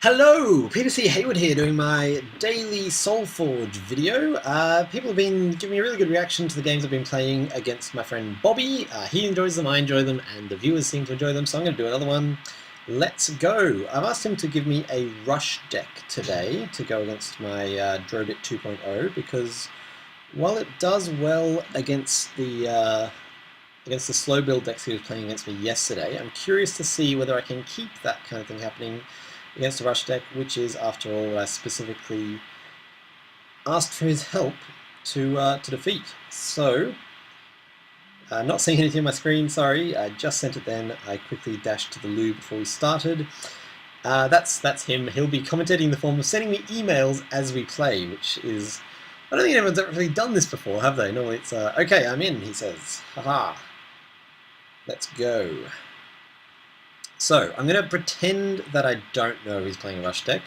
Hello, Peter C. Hayward here doing my daily Solforge video. People have been giving me a really good reaction to the games I've been playing against my friend Bobby. He enjoys them, I enjoy them, and the viewers seem to enjoy them, so I'm going to do another one. Let's go. I've asked him to give me a rush deck today to go against my Drobit 2.0 because while it does well against the slow build decks he was playing against me yesterday, I'm curious to see whether I can keep that kind of thing happening against a rush deck, which is, after all, what I specifically asked for his help to defeat. So, not seeing anything on my screen, sorry, I just sent it then. I quickly dashed to the loo before we started. That's him. He'll be commentating in the form of sending me emails as we play, which is... I don't think anyone's really done this before, have they? Normally it's, okay, I'm in, he says. Haha. Let's go. So, I'm going to pretend that I don't know he's playing a rush deck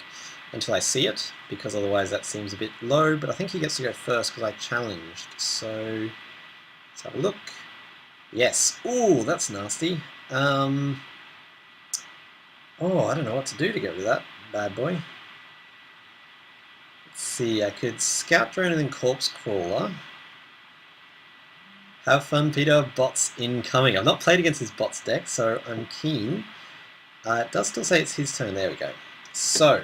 until I see it, because otherwise that seems a bit low, but I think he gets to go first because I challenged. So, let's have a look. Yes. Ooh, that's nasty. Oh, I don't know what to do to get rid of that bad boy. Let's see, I could Scout Drone and then Corpse Crawler. Have fun, Peter. Bots incoming. I've not played against his bots deck, so I'm keen. It does still say it's his turn. There we go. So,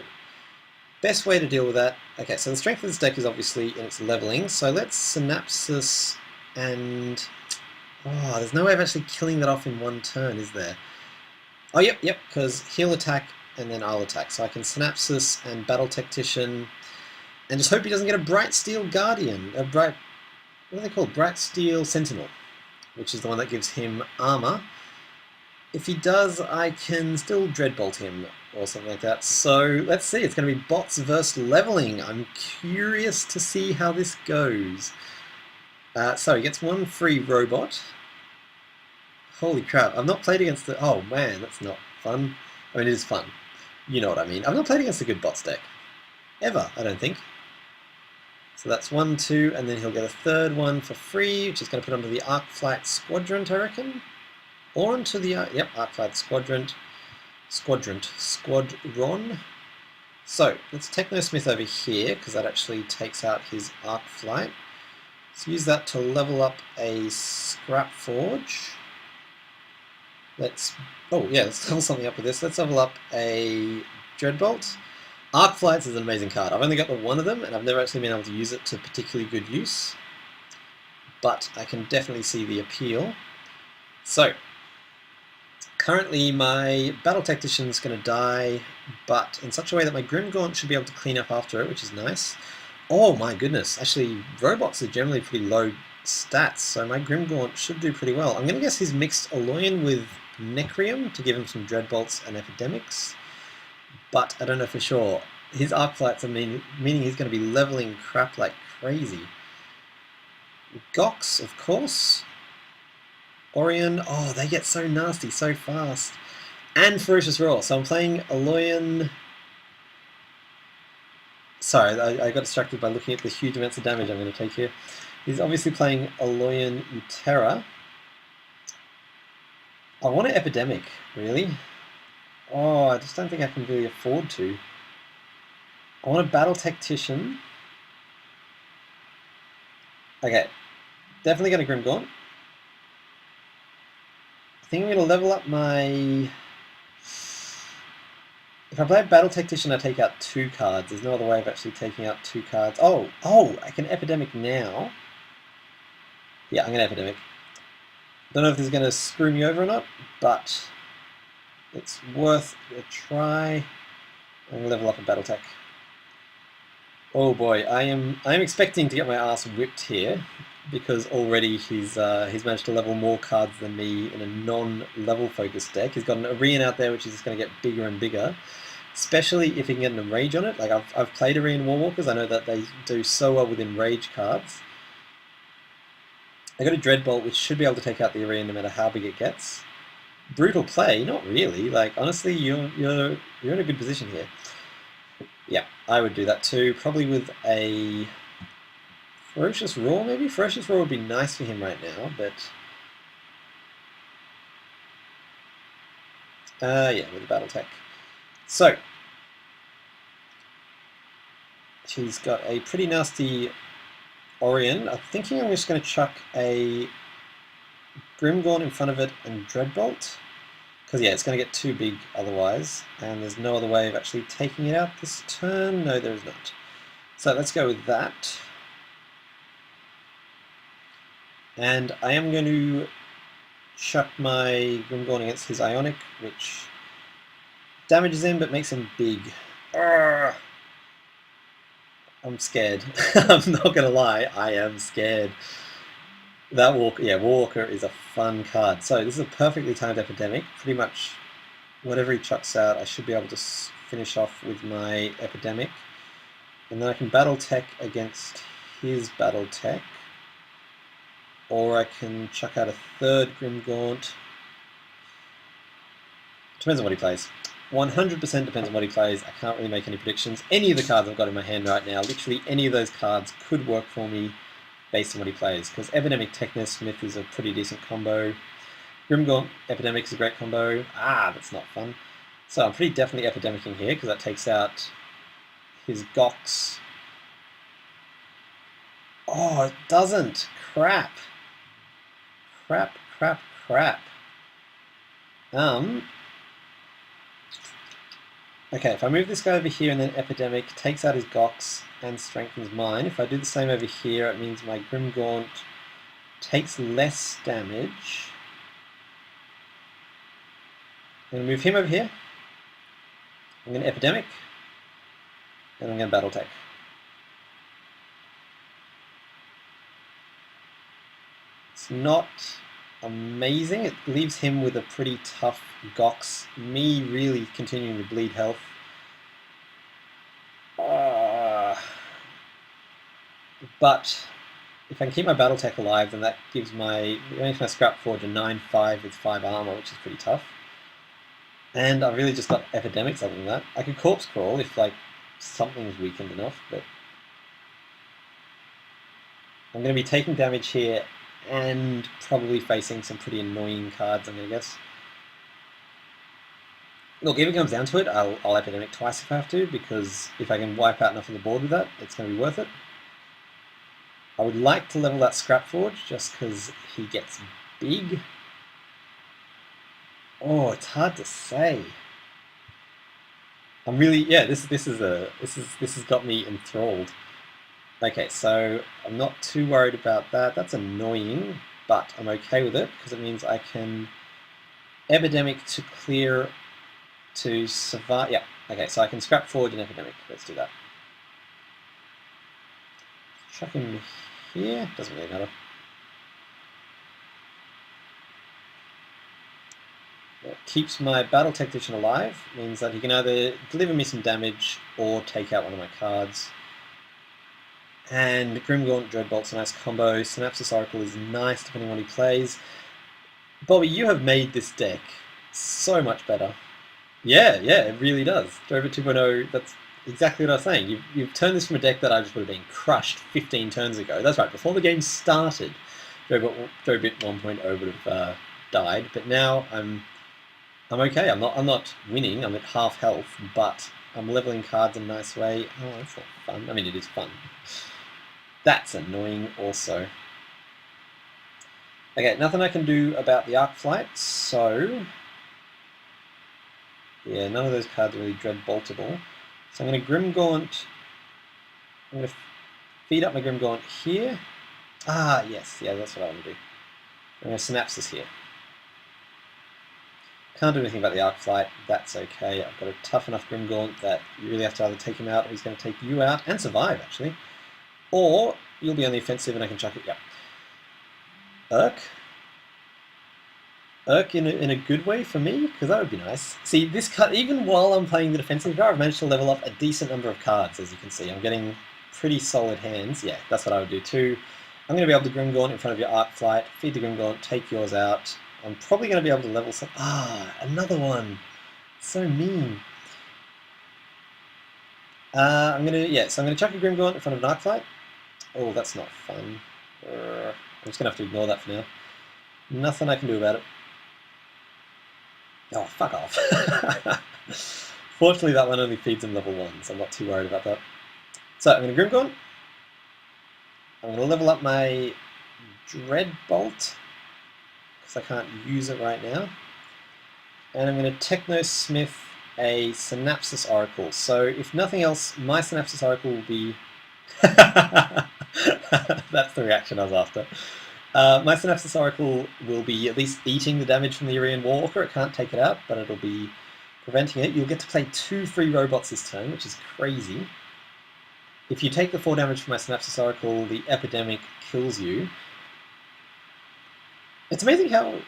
best way to deal with that. Okay, so the strength of this deck is obviously in its leveling. So let's Synapsis and... Oh, there's no way of actually killing that off in one turn, is there? Oh, yep, because he'll attack and then I'll attack. So I can Synapsis and Battle Tactician and just hope he doesn't get a Bright Steel Guardian. A Bright... What are they called? Bright Steel Sentinel, which is the one that gives him armor. If he does, I can still Dreadbolt him or something like that. So let's see, it's going to be bots versus leveling. I'm curious to see how this goes. So he gets one free robot. Holy crap, I've not played against the... Oh man, that's not fun. I mean, it is fun. You know what I mean. I've not played against a good bots deck. Ever, I don't think. So that's 1, 2, and then he'll get a third one for free, which is going to put him to the Arc Flight Squadron, I reckon. Or onto the, Arc Flight Squadron. So, let's Technosmith over here, because that actually takes out his Arc Flight. Let's use that to level up a Scrap Forge. Let's level something up with this. Let's level up a Dreadbolt. Arc Flights is an amazing card. I've only got the one of them, and I've never actually been able to use it to particularly good use. But I can definitely see the appeal. So, currently my Battle Tactician's going to die, but in such a way that my Grimgaunt should be able to clean up after it, which is nice. Oh my goodness, actually robots are generally pretty low stats, so my Grimgaunt should do pretty well. I'm going to guess he's mixed Aloyan with Necrium to give him some Dreadbolts and Epidemics, but I don't know for sure. His Arc Flights are meaning he's going to be leveling crap like crazy. Gox, of course. Orion, oh, they get so nasty so fast. And Ferocious Roar, so I'm playing Aloyan... Sorry, I got distracted by looking at the huge amounts of damage I'm going to take here. He's obviously playing Aloyan Utera. I want an Epidemic, really. Oh, I just don't think I can really afford to. I want a Battle Tactician. Okay, definitely going to Grimgaunt. I think I'm going to level up my... If I play a Battle Tactician, I take out 2 cards. There's no other way of actually taking out 2 cards. Oh, I can Epidemic now. Yeah, I'm going to Epidemic. Don't know if this is going to screw me over or not, but it's worth a try. I'm going to level up a Battle Tech. Oh boy, I am expecting to get my ass whipped here, because already he's managed to level more cards than me in a non-level focused deck. He's got an Arian out there, which is just going to get bigger and bigger, especially if he can get an Enrage on it. Like, I've played Arian Warwalkers, I know that they do so well with Enrage cards. I got a Dreadbolt, which should be able to take out the Arian no matter how big it gets. Brutal play? Not really. Like, honestly, you're in a good position here. Yeah, I would do that too, probably with a Ferocious Roar, maybe? Ferocious Roar would be nice for him right now, but... yeah, with the Battle Tech. So, She's got a pretty nasty Orion. I'm thinking I'm just going to chuck a Grimgaunt in front of it and Dreadbolt. Because, yeah, it's going to get too big otherwise. And there's no other way of actually taking it out this turn. No, there is not. So let's go with that. And I am going to chuck my Grimgaunt against his Ionic, which damages him but makes him big. Arrgh. I'm scared. I'm not going to lie, I am scared. That Walker is a fun card. So this is a perfectly timed Epidemic. Pretty much whatever he chucks out, I should be able to finish off with my Epidemic. And then I can Battle Tech against his Battle Tech. Or I can chuck out a third Grimgaunt. Depends on what he plays. 100% depends on what he plays. I can't really make any predictions. Any of the cards I've got in my hand right now, literally any of those cards could work for me based on what he plays. Because Epidemic Techness Smith is a pretty decent combo. Grimgaunt Epidemic is a great combo. Ah, that's not fun. So I'm pretty definitely Epidemicing here because that takes out his Gox. Oh, it doesn't. Crap. Crap. Okay, if I move this guy over here and then Epidemic takes out his Gox and strengthens mine. If I do the same over here, it means my Grimgaunt takes less damage. I'm going to move him over here. I'm going to Epidemic. And I'm going to Battle Tech. It's not amazing. It leaves him with a pretty tough Gox. Me really continuing to bleed health. But if I can keep my Battle Tech alive, then that gives my Scrap Forge a 9-5 with 5 armor, which is pretty tough. And I've really just got Epidemics other than that. I could Corpse Crawl if like something's weakened enough, but I'm going to be taking damage here and probably facing some pretty annoying cards, I'm going to guess. Look, if it comes down to it, I'll Epidemic twice if I have to, because if I can wipe out enough of the board with that, it's going to be worth it. I would like to level that Scrap Forge just because he gets big. Oh, it's hard to say. I'm really, yeah, this has got me enthralled. Okay, so I'm not too worried about that. That's annoying, but I'm okay with it because it means I can Epidemic to clear to survive. Yeah, okay, so I can Scrap Forge and Epidemic. Let's do that. Chuck him here, doesn't really matter. It keeps my Battle Tactician alive, means that he can either deliver me some damage or take out one of my cards. And Grimgaunt Dreadbolt's a nice combo. Synapsis Oracle is nice depending on what he plays. Bobby, you have made this deck so much better. Yeah, it really does. Drobit 2.0, that's exactly what I was saying. You've turned this from a deck that I just would have been crushed 15 turns ago. That's right, before the game started, Drobit 1.0 would have died. But now I'm okay. I'm not winning. I'm at half health, but I'm leveling cards in a nice way. Oh, that's not fun. I mean, it is fun. That's annoying also. Okay, nothing I can do about the Arc Flight, so yeah, none of those cards are really Dreadboltable. So I'm going to Grimgaunt. I'm going to feed up my Grimgaunt here. Ah, yes, yeah, that's what I want to do. I'm going to Synapsis here. Can't do anything about the Arc Flight, that's okay. I've got a tough enough Grimgaunt that you really have to either take him out or he's going to take you out, and survive, actually. Or you'll be on the offensive and I can chuck it, yep. Urk in a good way for me, because that would be nice. See, this card, even while I'm playing the defensive card, I've managed to level up a decent number of cards, as you can see. I'm getting pretty solid hands. Yeah, that's what I would do too. I'm going to be able to Grimgaunt in front of your Arc Flight, feed the Grimgaunt, take yours out. I'm probably going to be able to level some... Ah, another one. So mean. I'm going to chuck a Grimgaunt in front of an Arc Flight. Oh, that's not fun. I'm just going to have to ignore that for now. Nothing I can do about it. Oh, fuck off. Fortunately, that one only feeds him level 1, so I'm not too worried about that. So I'm going to Grimgaunt. I'm going to level up my Dreadbolt, because I can't use it right now. And I'm going to Technosmith a Synapsis Oracle. So if nothing else, my Synapsis Oracle will be... That's the reaction I was after. My Synapsis Oracle will be at least eating the damage from the Irian Warwalker. It can't take it out, but it'll be preventing it. You'll get to play 2 free robots this turn, which is crazy. If you take the 4 damage from my Synapsis Oracle, the Epidemic kills you. It's amazing how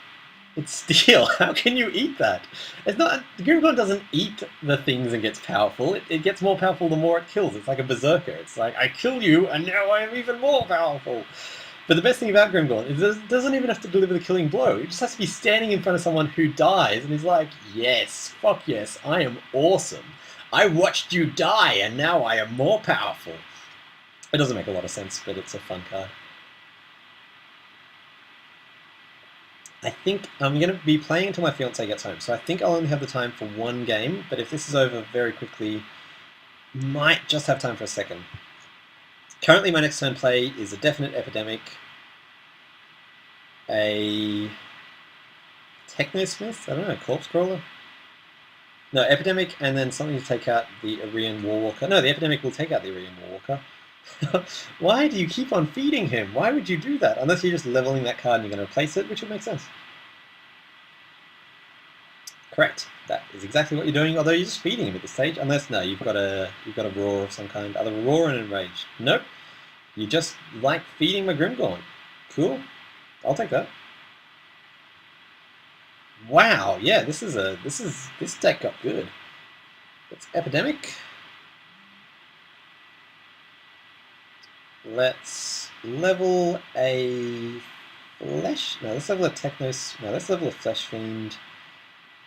it's steel. How can you eat that? It's not. Grimgaunt doesn't eat the things and gets powerful. It gets more powerful the more it kills. It's like a berserker. It's like, I kill you and now I am even more powerful. But the best thing about Grimgaunt is it doesn't even have to deliver the killing blow. It just has to be standing in front of someone who dies and he's like, yes, fuck yes, I am awesome. I watched you die and now I am more powerful. It doesn't make a lot of sense, but it's a fun card. I think I'm going to be playing until my fiancé gets home, so I think I'll only have the time for 1 game, but if this is over very quickly, might just have time for a second. Currently my next turn play is a definite Epidemic, a Technosmith, I don't know, Corpse Crawler? No, Epidemic, and then something to take out the Irian Warwalker. No, the Epidemic will take out the Irian Warwalker. Why do you keep on feeding him? Why would you do that? Unless you're just leveling that card and you're going to replace it, which would make sense. Correct. That is exactly what you're doing, although you're just feeding him at this stage. Unless, no, you've got a roar of some kind. Either a roar and an enrage. Nope. You just like feeding my Grimgaunt. Cool. I'll take that. Wow, yeah, this deck got good. It's Epidemic. Let's level a Flesh. No, let's level a Technos. No, let's level a Flesh Fiend,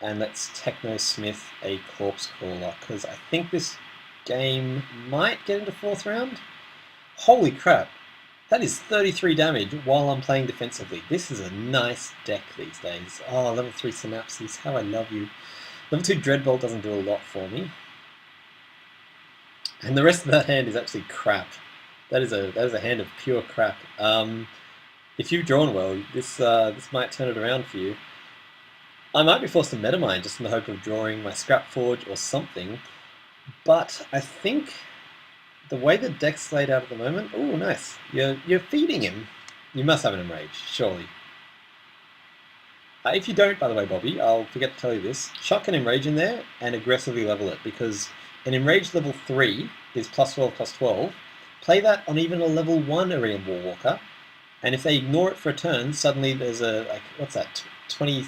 and let's Technosmith a Corpse Crawler because I think this game might get into 4th round. Holy crap! That is 33 damage while I'm playing defensively. This is a nice deck these days. Oh, level 3 Synapses, how I love you. Level 2 Dreadbolt doesn't do a lot for me, and the rest of that hand is actually crap. That is a hand of pure crap. If you've drawn well, this might turn it around for you. I might be forced to Metamine just in the hope of drawing my Scrapforge or something, but I think the way the deck's laid out at the moment, oh nice, you're feeding him. You must have an Enrage, surely. If you don't, by the way, Bobby, I'll forget to tell you this, chuck an Enrage in there and aggressively level it, because an Enrage level 3 is +12/+12. Play that on even a level 1 Irian Warwalker, and if they ignore it for a turn, suddenly there's a, like, what's that, 20...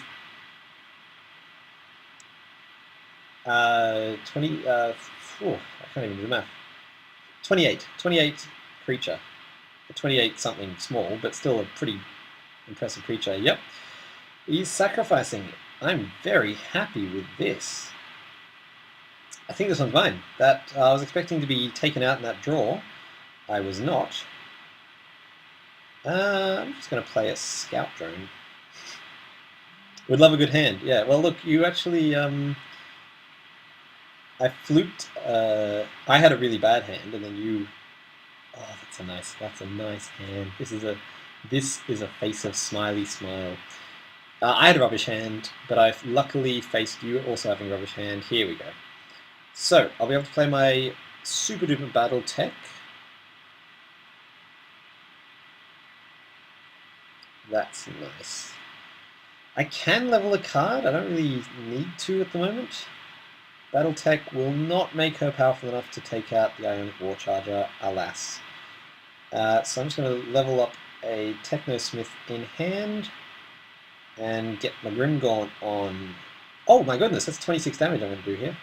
I can't even do the math. 28 creature. 28 something small, but still a pretty impressive creature. Yep. He's sacrificing. I'm very happy with this. I think this one's mine. That I was expecting to be taken out in that draw. I was not. I'm just going to play a Scout Drone. Would love a good hand. Yeah, well look, you actually... I fluked... I had a really bad hand, and then you... Oh, that's a nice hand. This is a face of smiley smile. I had a rubbish hand, but I luckily faced you also having a rubbish hand. Here we go. So, I'll be able to play my super duper battle tech. That's nice. I can level a card, I don't really need to at the moment. Battle Tech will not make her powerful enough to take out the Ionic War Charger, alas. So I'm just going to level up a Technosmith in hand and get my Grimgaunt on... Oh my goodness, that's 26 damage I'm going to do here.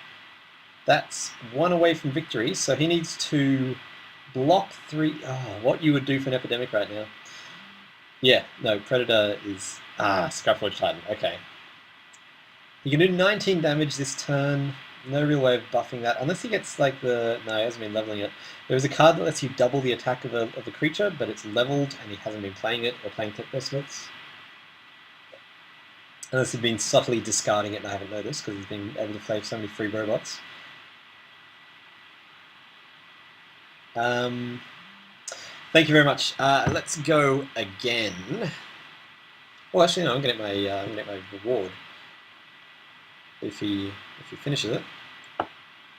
That's 1 away from victory, so he needs to block 3... Oh, what you would do for an Epidemic right now. Yeah, no, Predator is... Scrapforge Titan, okay. He can do 19 damage this turn. No real way of buffing that, unless he gets like the... No, he hasn't been leveling it. There's a card that lets you double the attack of the creature, but it's leveled and he hasn't been playing it or playing Technosmiths. Unless he's been subtly discarding it and I haven't noticed, because he's been able to play so many free robots. Thank you very much. Let's go again. Well, actually, no. I'm gonna get my reward if he finishes it.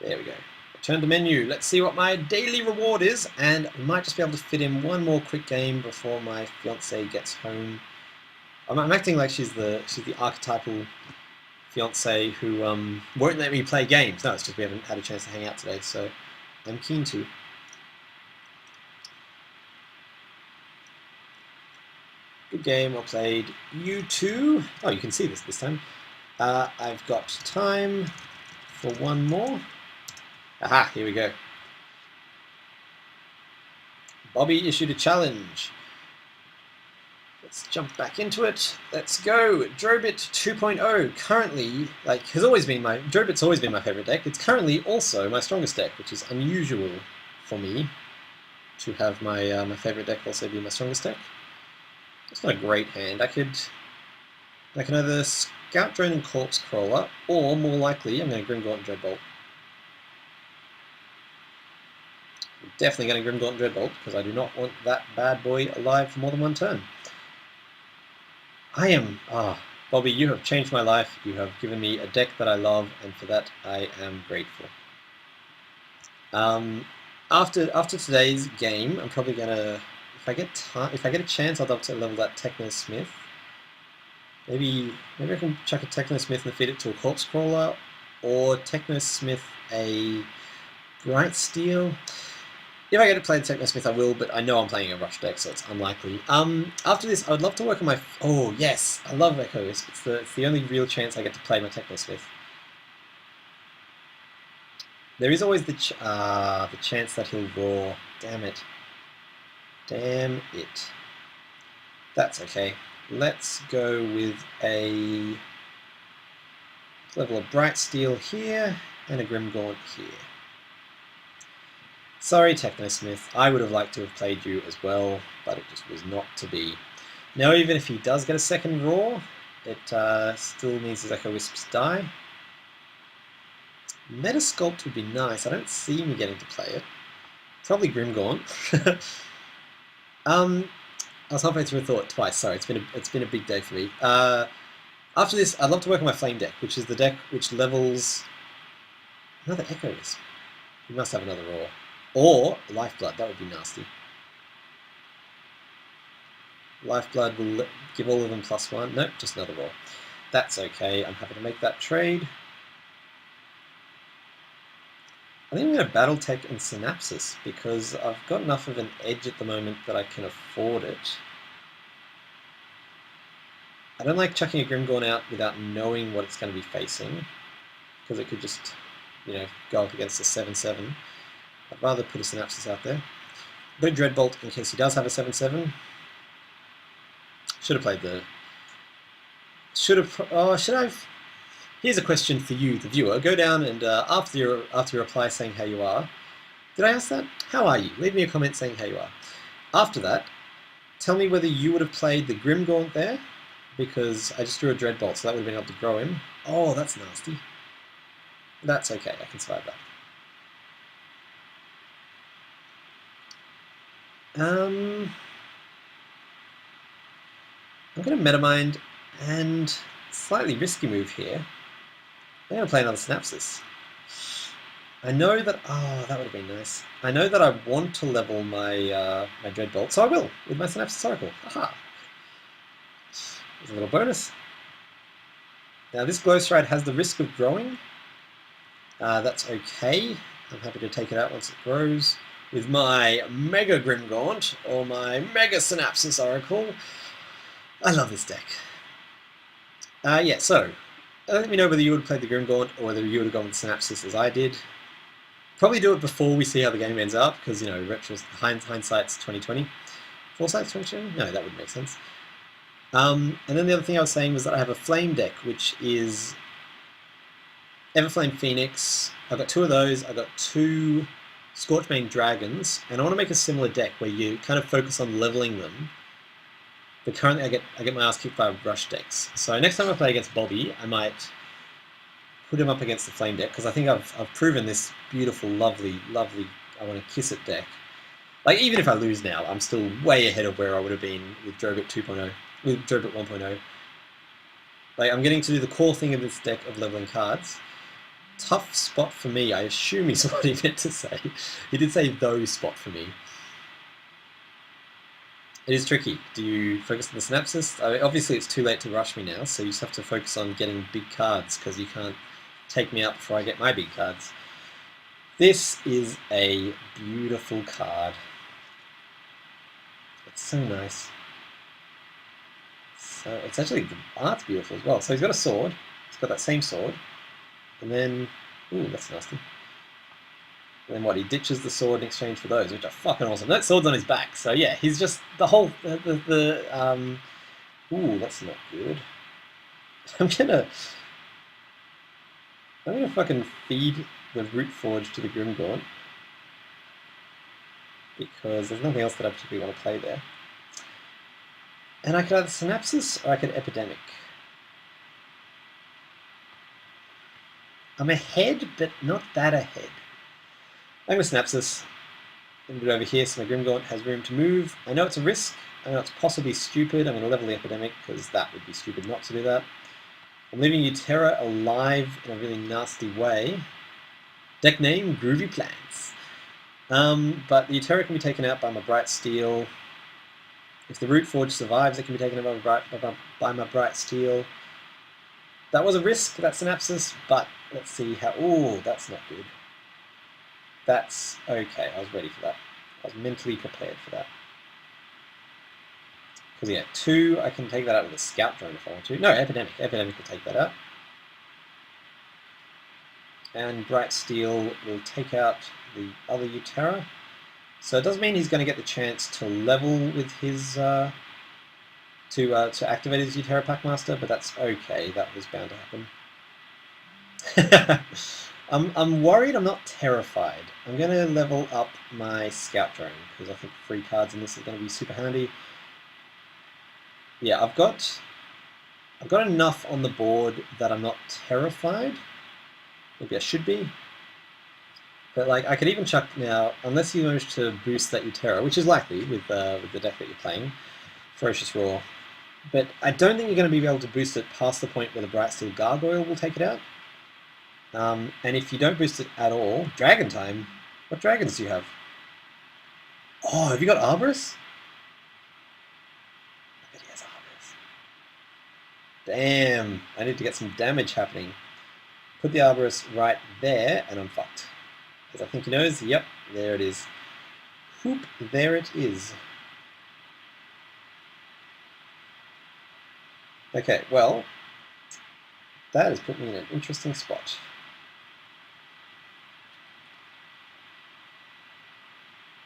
There we go. Return to menu. Let's see what my daily reward is, and I might just be able to fit in one more quick game before my fiance gets home. I'm acting like she's the archetypal fiance who won't let me play games. No, it's just we haven't had a chance to hang out today, so I'm keen to. Good game, well played. You too. Oh, you can see this time. I've got time for one more. Aha, here we go. Bobby issued a challenge. Let's jump back into it. Let's go. Drobit 2.0 currently, Drobit's always been my favorite deck. It's currently also my strongest deck, which is unusual for me to have my my favorite deck also be my strongest deck. It's not a great hand. I can either Scout Drone and Corpse Crawler, or more likely, I'm going to Grimgaunt and Dreadbolt. I'm definitely going to Grimgaunt and Dreadbolt, because I do not want that bad boy alive for more than one turn. Bobby, you have changed my life. You have given me a deck that I love, and for that I am grateful. After today's game, I'm probably gonna, if I get a chance, I'd love to level that Technosmith. Maybe I can chuck a Technosmith and feed it to a Corpse Crawler, or Technosmith a Bright Steel. If I get to play the Technosmith, I will, but I know I'm playing a Rush deck, so it's unlikely. After this, I would love to work on my... Oh, yes! I love Echo Wisp. It's the only real chance I get to play my Technosmith. There is always the chance that he'll roar. Damn it. Damn it. That's okay. Let's go with a... level of Bright Steel here, and a Grimgaunt here. Sorry, Technosmith. I would have liked to have played you as well, but it just was not to be. Now, even if he does get a second roar, it still means his Echo Wisps die. Metasculpt would be nice. I don't see me getting to play it. Probably Grimgaunt. I was halfway through a thought twice. Sorry, it's been a big day for me. After this, I'd love to work on my Flame deck, which is the deck which levels another Echo Wisp. You must have another roar. Or Lifeblood, that would be nasty. Lifeblood will give all of them +1. Nope, just another roar. That's okay, I'm happy to make that trade. I think I'm going to Battletech and Synapsis, because I've got enough of an edge at the moment that I can afford it. I don't like chucking a Grimgaunt out without knowing what it's going to be facing, because it could just, go up against a 7/7. I'd rather put a Synapsis out there. Go Dreadbolt in case he does have a 7/7. Should have played the... should I... Here's a question for you, the viewer. Go down and after you reply saying how you are... Did I ask that? How are you? Leave me a comment saying how you are. After that, tell me whether you would have played the Grimgaunt there, because I just drew a Dreadbolt, so that would have been able to grow him. Oh, that's nasty. That's okay, I can survive that. I'm going to Metamind, and slightly risky move here. I'm going to play another Synapsis. I know that... oh, that would have been nice. I know that I want to level my my Dreadbolt, so I will, with my Synapsis Oracle. Aha! There's a little bonus. Now this Glowstride has the risk of growing. That's okay. I'm happy to take it out once it grows. With my Mega Grimgaunt, or my Mega Synapsis Oracle. I love this deck. Yeah, so, let me know whether you would have played the Grimgaunt, or whether you would have gone with Synapsis as I did. Probably do it before we see how the game ends up, because, hindsight's 2020. Foresight's 2020? No, that wouldn't make sense. And then the other thing I was saying was that I have a Flame deck, which is Everflame Phoenix. I've got 2 of those. I've got 2... Scorchbane Dragons, and I want to make a similar deck where you kind of focus on leveling them, but currently I get my ass kicked by Rush decks. So next time I play against Bobby, I might put him up against the Flame deck, because I think I've proven this beautiful, lovely, I want to kiss it deck Like, even if I lose now, I'm still way ahead of where I would have been with Drobit 2.0, with Drobit 1.0. Like, I'm getting to do the core thing of this deck of leveling cards. Tough spot for me, I assume is what he meant to say. He did say though spot for me. It is tricky. Do you focus on the synapses? I mean, obviously it's too late to rush me now, so you just have to focus on getting big cards, because you can't take me out before I get my big cards. This is a beautiful card. It's so nice. So it's actually, the art's beautiful as well. So he's got a sword. He's got that same sword. And then, ooh, that's nasty. And then what, he ditches the sword in exchange for those, which are fucking awesome. That sword's on his back, so yeah, he's just, the whole, ooh, that's not good. I'm gonna fucking feed the Root Forge to the Grimgaunt, because there's nothing else that I particularly want to play there. And I could either Synapsis, or I could Epidemic. I'm ahead, but not that ahead. I'm going to Synapsis. I'm going to do it over here so my Grimgaunt has room to move. I know it's a risk. I know it's possibly stupid. I'm going to level the Epidemic, because that would be stupid not to do that. I'm leaving Utera alive in a really nasty way. Deck name, Groovy Plants. But the Utera can be taken out by my Bright Steel. If the Root Forge survives, it can be taken out by my Bright Steel. That was a risk, that Synapsis, but let's see how... Ooh, that's not good. That's okay, I was ready for that. I was mentally prepared for that. Because yeah, 2, I can take that out with a Scout Drone if I want to. No, Epidemic. Epidemic will take that out. And Bright Steel will take out the other Utera. So it does mean he's going to get the chance to level with his... to activate his Utera Packmaster, but that's okay. That was bound to happen. I'm worried. I'm not terrified. I'm going to level up my Scout Drone, because I think free cards in this is going to be super handy. Yeah, I've got enough on the board that I'm not terrified. Maybe I should be. But like, I could even chuck now, unless you manage to boost that Utera, which is likely with the deck that you're playing, Ferocious Roar. But I don't think you're going to be able to boost it past the point where the Bright Steel Gargoyle will take it out. And if you don't boost it at all, Dragon Time. What dragons do you have? Oh, have you got Arborus? I bet he has Arborus. Damn, I need to get some damage happening. Put the Arborus right there, and I'm fucked. Because I think he knows, yep, there it is. Whoop, there it is. Okay, well, that has put me in an interesting spot.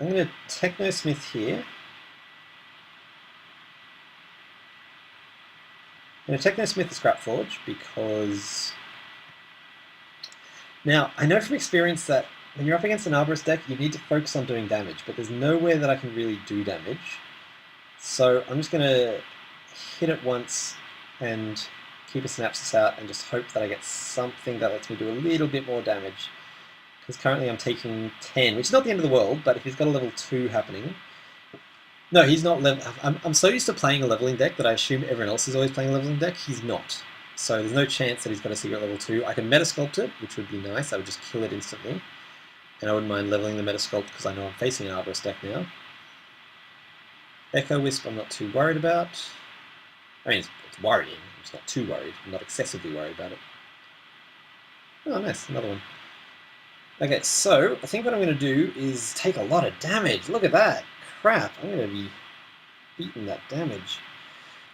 I'm going to Technosmith here. I'm going to Technosmith the Scrapforge because... Now, I know from experience that when you're up against an Arborist deck, you need to focus on doing damage, but there's nowhere that I can really do damage. So I'm just going to hit it once and keep a Synapsis out and just hope that I get something that lets me do a little bit more damage. Because currently I'm taking 10, which is not the end of the world, but if he's got a level 2 happening... No, he's not level... I'm so used to playing a leveling deck that I assume everyone else is always playing a leveling deck. He's not. So there's no chance that he's got a secret level 2. I can Metasculpt it, which would be nice. I would just kill it instantly. And I wouldn't mind leveling the Metasculpt because I know I'm facing an Arborist deck now. Echo Wisp I'm not too worried about. I mean, it's worrying. I'm just not too worried. I'm not excessively worried about it. Oh, nice. Another one. Okay, so I think what I'm going to do is take a lot of damage. Look at that. Crap. I'm going to be beating that damage.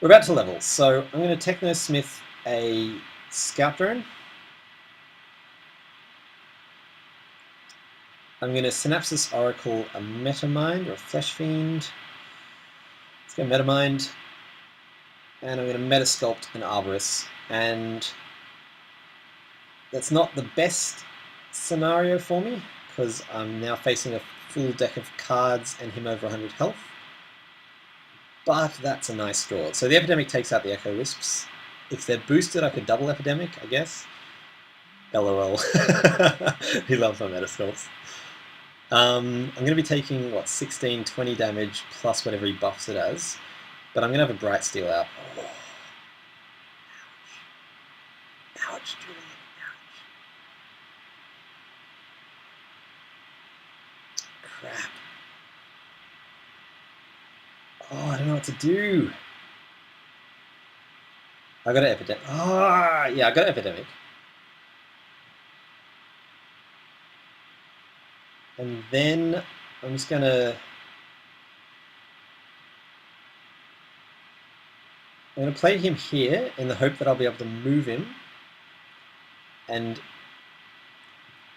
We're about to level, so I'm going to Technosmith a Scout Drone. I'm going to Synapsis Oracle a Metamind or a Flesh Fiend. Let's go Metamind. And I'm going to Metasculpt an Arborus. And that's not the best scenario for me, because I'm now facing a full deck of cards and him over 100 health. But that's a nice draw. So the Epidemic takes out the Echo Wisps. If they're boosted, I could double Epidemic, I guess. LOL. He loves my Metasculpts. I'm going to be taking, what, 16, 20 damage plus whatever he buffs it as. But I'm going to have a Bright Steel out. Oh. Ouch. Ouch, Julian. Ouch. Crap. Oh, I don't know what to do. I got an Epidemic. Ah, yeah, I got an Epidemic. And then I'm just gonna play him here in the hope that I'll be able to move him and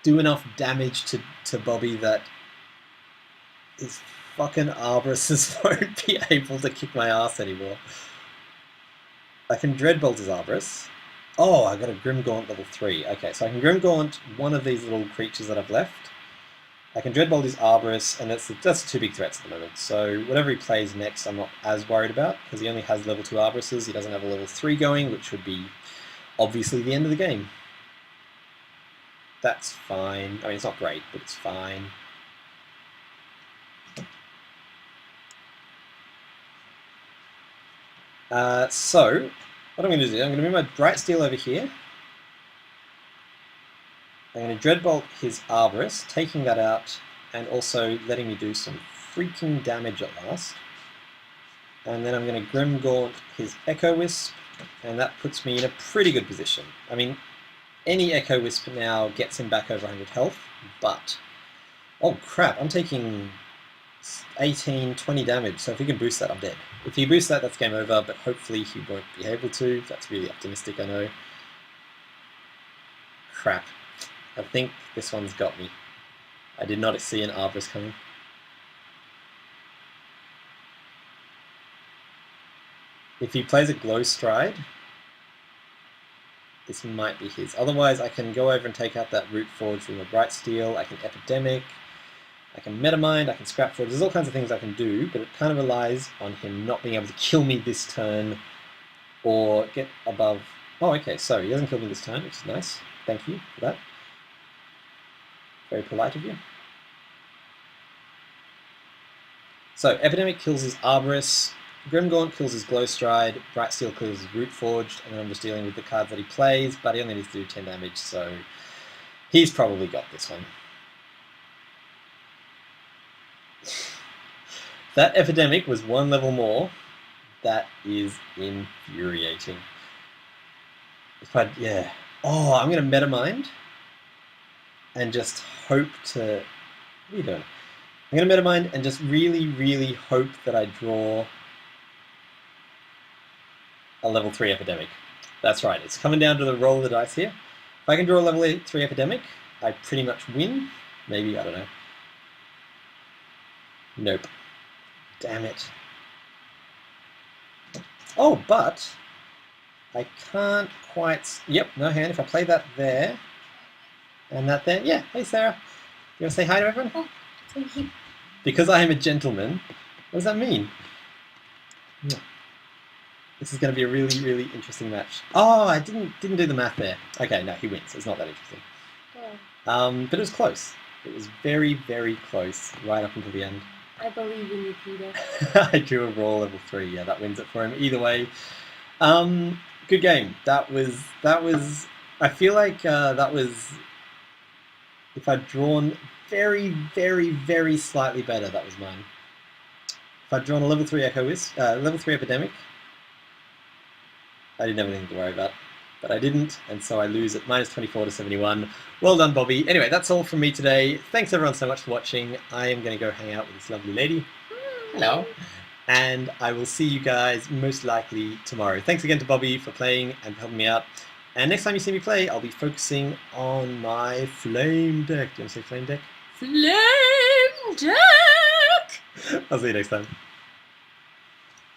do enough damage to Bobby that his fucking Arborists won't be able to kick my ass anymore. I can Dreadbolt his Arborist. Oh, I got a Grimgaunt level 3. Okay, so I can Grimgaunt one of these little creatures that I've left. I can Dreadbolt his Arborist, and that's two big threats at the moment. So whatever he plays next, I'm not as worried about, because he only has level 2 Arborists. He doesn't have a level 3 going, which would be obviously the end of the game. That's fine. I mean, it's not great, but it's fine. So, what I'm going to do, I'm going to move my Bright Steel over here. I'm going to Dreadbolt his Arborist, taking that out, and also letting me do some freaking damage at last. And then I'm going to Grimgaunt his Echo Wisp, and that puts me in a pretty good position. I mean, any Echo Wisp now gets him back over 100 health, but... Oh crap, I'm taking 18, 20 damage, so if he can boost that, I'm dead. If he boosts that, that's game over, but hopefully he won't be able to. That's really optimistic, I know. Crap. I think this one's got me. I did not see an Arborist coming. If he plays a Glow Stride, this might be his. Otherwise, I can go over and take out that Root Forge with a Bright Steel. I can Epidemic. I can Metamind. I can Scrap Forge. There's all kinds of things I can do, but it kind of relies on him not being able to kill me this turn or get above... Oh, okay, so he doesn't kill me this turn, which is nice. Thank you for that. Very polite of you. So, Epidemic kills his Arborist, Grimgaunt kills his Glow Stride, Bright Steel kills his Root Forged, and then I'm just dealing with the cards that he plays, but he only needs to do 10 damage, so he's probably got this one. That Epidemic was one level more. That is infuriating. Yeah. Oh, I'm going to Metamind and just hope to... What are you doing? I'm going to Metamind and just really, really hope that I draw a level 3 Epidemic. That's right, it's coming down to the roll of the dice here. If I can draw a level 3 Epidemic, I pretty much win. Maybe, I don't know. Nope. Damn it. Oh, but I can't quite... Yep, no hand. If I play that there and that there... Yeah, hey Sarah. You want to say hi to everyone? Oh, thank you. Because I am a gentleman. What does that mean? This is going to be a really, really interesting match. Oh, I didn't do the math there. Okay, no, he wins. It's not that interesting. Oh. But it was close. It was very, very close, right up until the end. I believe in you, Peter. I drew a roll level 3. Yeah, that wins it for him. Either way, good game. That was. I feel like that was. If I'd drawn very, very, very slightly better, that was mine. If I'd drawn a level 3 Echo Wisp, level 3 Epidemic, I didn't have anything to worry about. But I didn't, and so I lose at minus 24 to 71. Well done, Bobby. Anyway, that's all from me today. Thanks everyone so much for watching. I am going to go hang out with this lovely lady. Hello. And I will see you guys most likely tomorrow. Thanks again to Bobby for playing and helping me out. And next time you see me play, I'll be focusing on my Flame deck. Do you want to say Flame deck? Flame deck! I'll see you next time.